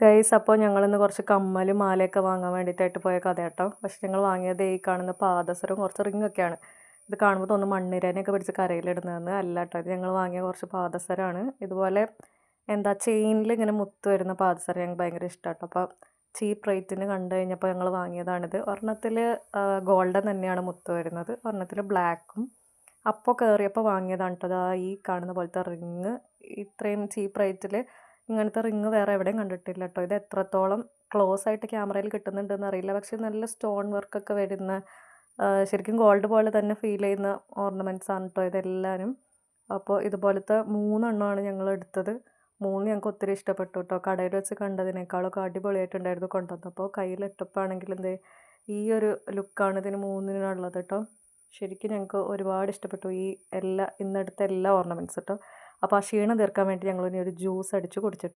Guys അപ്പോൾ ഞങ്ങളിന്ന് കുറച്ച് കമ്മലും മാലയൊക്കെ വാങ്ങാൻ വേണ്ടിയിട്ടായിട്ട് പോയ കഥ കേട്ടോ. പക്ഷെ ഞങ്ങൾ വാങ്ങിയത് ഈ കാണുന്ന പാദസരവും കുറച്ച് റിങ്ങൊക്കെയാണ്. ഇത് കാണുമ്പോൾ തോന്നുന്നു മണ്ണിരനെയൊക്കെ പിടിച്ച് കരയിലിടുന്നതെന്ന്. അല്ല കേട്ടോ, ഇത് ഞങ്ങൾ വാങ്ങിയ കുറച്ച് പാദസരമാണ്. ഇതുപോലെ എന്താ ചെയിനിൽ ഇങ്ങനെ മുത്ത് വരുന്ന പാദസരം ഞങ്ങൾക്ക് ഭയങ്കര ഇഷ്ടമാണ് കേട്ടോ. അപ്പോൾ ചീപ്പ് റേറ്റിന് കണ്ടു കഴിഞ്ഞപ്പോൾ ഞങ്ങൾ വാങ്ങിയതാണിത്. ഒരെണ്ണത്തിൽ ഗോൾഡൻ തന്നെയാണ് മുത്ത് വരുന്നത്, ഒരെണ്ണത്തിൽ ബ്ലാക്കും. അപ്പോൾ കയറിയപ്പോൾ വാങ്ങിയതാണ് കേട്ടോ. അതാ ഈ കാണുന്ന പോലത്തെ റിങ്. ഇത്രയും ചീപ്പ് റേറ്റിൽ ഇങ്ങനത്തെ റിങ് വേറെ എവിടെയും കണ്ടിട്ടില്ല കേട്ടോ. ഇത് എത്രത്തോളം ക്ലോസ് ആയിട്ട് ക്യാമറയിൽ കിട്ടുന്നുണ്ടെന്ന് അറിയില്ല, പക്ഷെ നല്ല സ്റ്റോൺ വർക്കൊക്കെ വരുന്ന ശരിക്കും ഗോൾഡ് പോലെ തന്നെ ഫീൽ ചെയ്യുന്ന ഓർണമെൻറ്റ്സ് ആണ് കേട്ടോ ഇതെല്ലാവരും. അപ്പോൾ ഇതുപോലത്തെ 3 എണ്ണമാണ് ഞങ്ങൾ എടുത്തത്. 3 ഞങ്ങൾക്ക് ഒത്തിരി ഇഷ്ടപ്പെട്ടു കേട്ടോ. കടയിൽ വെച്ച് കണ്ടതിനേക്കാളൊക്കെ അടിപൊളിയായിട്ടുണ്ടായിരുന്നു കൊണ്ടുവന്നപ്പോൾ. കയ്യിലിട്ടപ്പോൾ എന്തേ ഈ ഒരു ലുക്കാണ് ഇതിന് 3-നുള്ളത് കേട്ടോ. ശരിക്കും ഞങ്ങൾക്ക് ഒരുപാട് ഇഷ്ടപ്പെട്ടു ഈ ഇന്നെടുത്ത എല്ലാ ഓർണമെൻറ്റ്സ് കേട്ടോ. അപ്പോൾ ആ ക്ഷീണം തീർക്കാൻ വേണ്ടി ഞങ്ങൾ ഇനി ഒരു ജ്യൂസ് അടിച്ച് കുടിച്ചിട്ട്